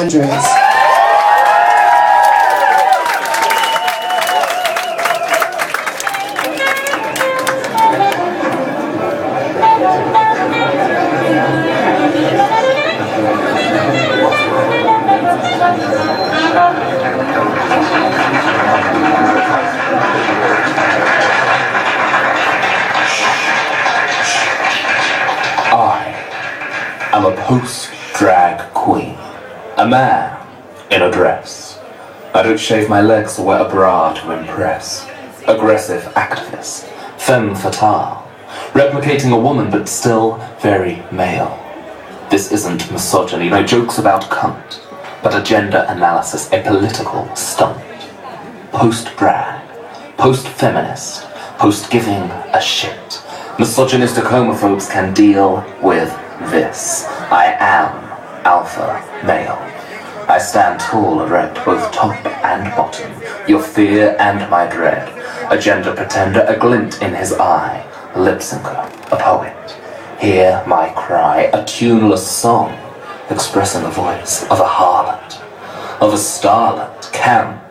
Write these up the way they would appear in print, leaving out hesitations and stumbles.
Mandrews. I'm a post-drag queen, a man in a dress. I don't shave my legs or wear a bra to impress. Aggressive activist, femme fatale, replicating a woman but still very male. This isn't misogyny, no jokes about cunt, but a gender analysis, a political stunt. Post-drag, post-feminist, post-giving a shit. Misogynistic homophobes can deal with this. I am alpha male. I stand tall, erect, both top and bottom, your fear and my dread. A gender pretender, a glint in his eye, a lip syncer, a poet. Hear my cry, a tuneless song, expressing the voice of a harlot, of a starlet. Camp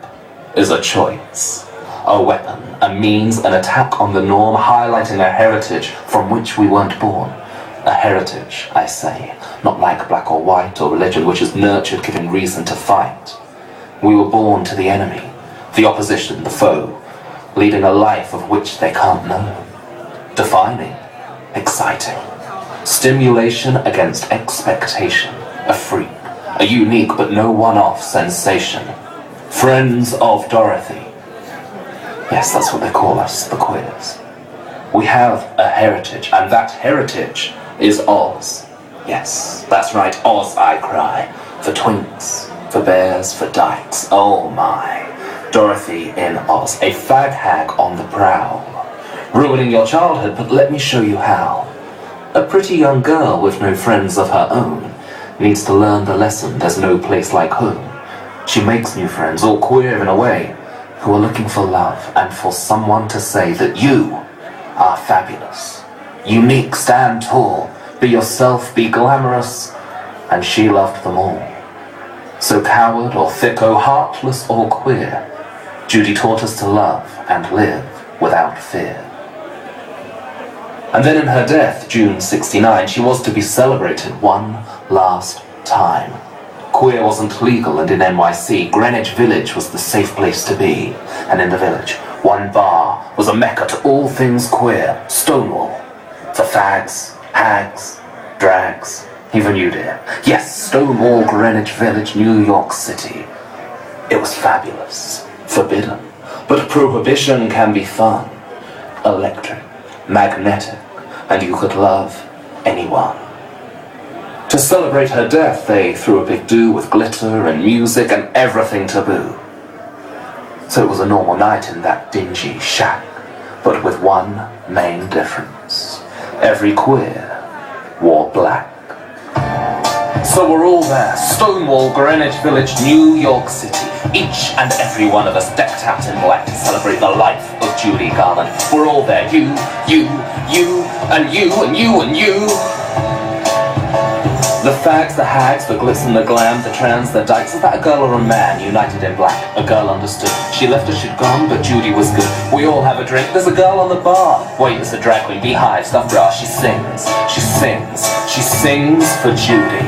is a choice, a weapon, a means, an attack on the norm, highlighting a heritage from which we weren't born. A heritage, I say, not like black or white or religion, which is nurtured, giving reason to fight. We were born to the enemy, the opposition, the foe, leading a life of which they can't know. Defining, exciting, stimulation against expectation, a freak, a unique but no one-off sensation. Friends of Dorothy. Yes, that's what they call us, the queers. We have a heritage, and that heritage is Oz. Yes, that's right, Oz, I cry. For twinks, for bears, for dykes, oh my. Dorothy in Oz, a fag hag on the prowl. Ruining your childhood, but let me show you how. A pretty young girl with no friends of her own needs to learn the lesson there's no place like home. She makes new friends, all queer in a way, who are looking for love and for someone to say that you are fabulous. Unique, stand tall, be yourself, be glamorous, and she loved them all. So coward or thicko, heartless or queer, Judy taught us to love and live without fear. And then in her death, June 69, she was to be celebrated one last time. Queer wasn't legal, and in NYC, Greenwich Village was the safe place to be. And in the village, one bar was a mecca to all things queer, Stonewall. For fags, hags, drags, even you, dear. Yes, Stonewall, Greenwich Village, New York City. It was fabulous, forbidden, but prohibition can be fun, electric, magnetic, and you could love anyone. To celebrate her death, they threw a big do with glitter and music and everything taboo. So it was a normal night in that dingy shack, but with one main difference. Every queer wore black. So we're all there, Stonewall, Greenwich Village, New York City. Each and every one of us decked out in black to celebrate the life of Judy Garland. We're all there, you, and you, and you, and you. The fags, the hags, the glitz and the glam, the trans, the dykes. Is that a girl or a man united in black? A girl understood. She left as she'd gone, but Judy was good. We all have a drink. There's a girl on the bar. Wait, it's a drag queen. Beehive, stuffed bra. She sings. She sings. She sings for Judy.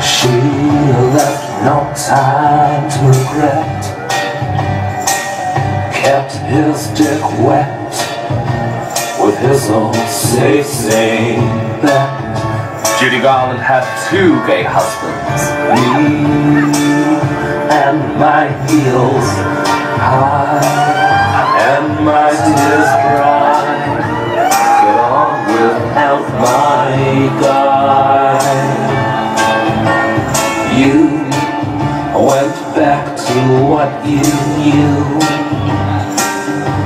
She left no time to regret. Kept his dick wet with his own safe bet. Judy Garland had 2 gay husbands. Me and my heels high and my tears dry. Get on without my guy. You went back to what you knew.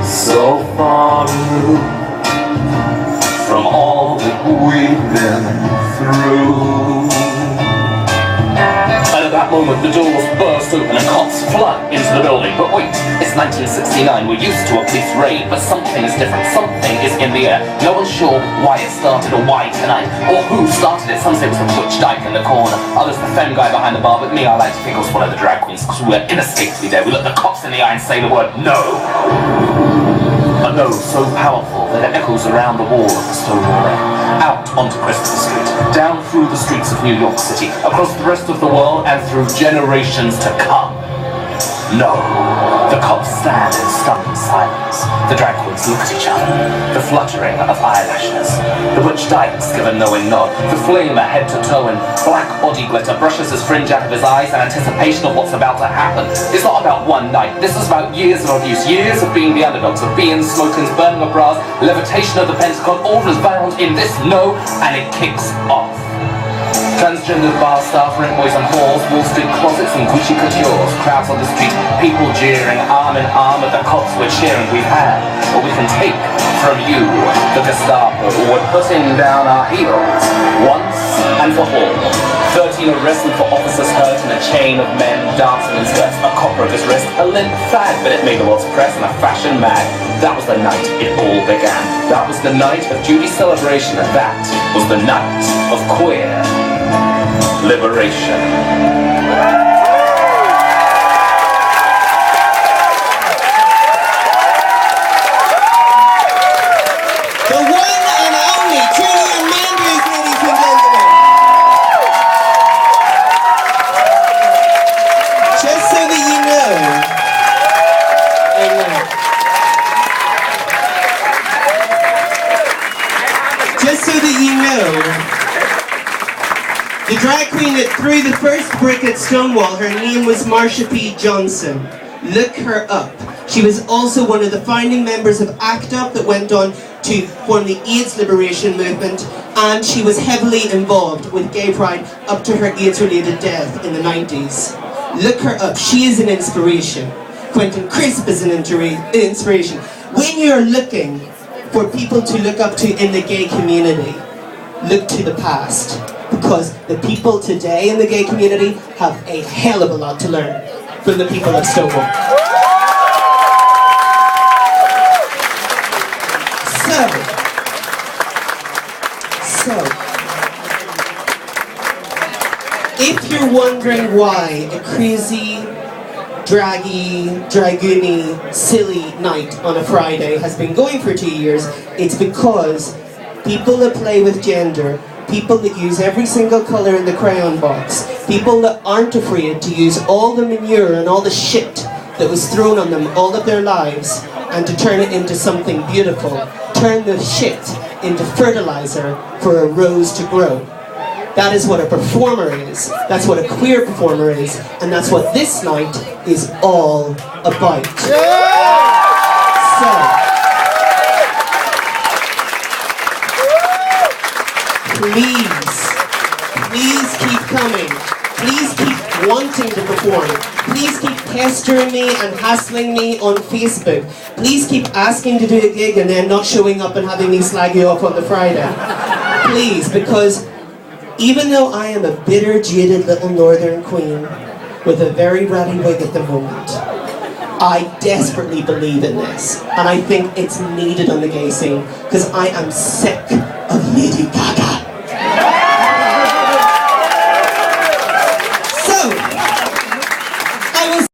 So far removed from all that we've been through. And about moment, the doors burst open and cops flood into the building. But wait, it's 1969. We're used to a police raid, but something is different. Something is in the air. No one's sure why it started or why tonight, or who started it. Some say it was the butch dyke in the corner. Others the femme guy behind the bar. But me, I like to think it was one of the drag queens, because we were inescapably there. We look the cops in the eye and say the word no. A no so powerful that it echoes around the wall of the Stonewall Inn, out onto Christopher Street, down through the streets of New York City, across the rest of the world, and through generations to come. No. The cops stand in stunned silence. The drag queens look at each other. The fluttering of eyelashes. The butch dykes give a knowing nod. The flamer head to toe in black body glitter brushes his fringe out of his eyes in anticipation of what's about to happen. It's not about one night. This is about years of abuse. Years of being the underdogs, of being smokings, burning of bras, levitation of the Pentagon. All is bound in this no, and it kicks off. Transgendered bar staff, rent boys and whores, Wall Street closets and Gucci coutures, crowds on the street, people jeering, arm in arm at the cops we're cheering. We've had what we can take from you, the Gestapo, we're putting down our heels, once and for all. 13 arrested for officers hurt and a chain of men dancing in skirts, a cop broke his wrist, a limp fag, but it made the world's press and a fashion mag. That was the night it all began. That was the night of Judy's celebration, and that was the night of queer liberation. The one and only Julian Mandrews, ladies and gentlemen. Just so that you know, the drag queen that threw the first brick at Stonewall, her name was Marsha P. Johnson. Look her up. She was also one of the founding members of ACT UP that went on to form the AIDS liberation movement, and she was heavily involved with gay pride up to her AIDS-related death in the 90s. Look her up. She is an inspiration. Quentin Crisp is an inspiration. When you're looking for people to look up to in the gay community, look to the past. Because the people today in the gay community have a hell of a lot to learn from the people of Stonewall. So, if you're wondering why a crazy, draggy, dragoony, silly night on a Friday has been going for 2 years, it's because people that play with gender, people that use every single colour in the crayon box, people that aren't afraid to use all the manure and all the shit that was thrown on them all of their lives and to turn it into something beautiful, turn the shit into fertilizer for a rose to grow. That is what a performer is, that's what a queer performer is, and that's what this night is all about. So, please keep coming. Please keep wanting to perform. Please keep pestering me and hassling me on Facebook. Please keep asking to do a gig and then not showing up and having me slag you off on the Friday. Please, because even though I am a bitter, jaded little northern queen with a very ratty wig at the moment, I desperately believe in this. And I think it's needed on the gay scene, because I am sick of Lady Gaga.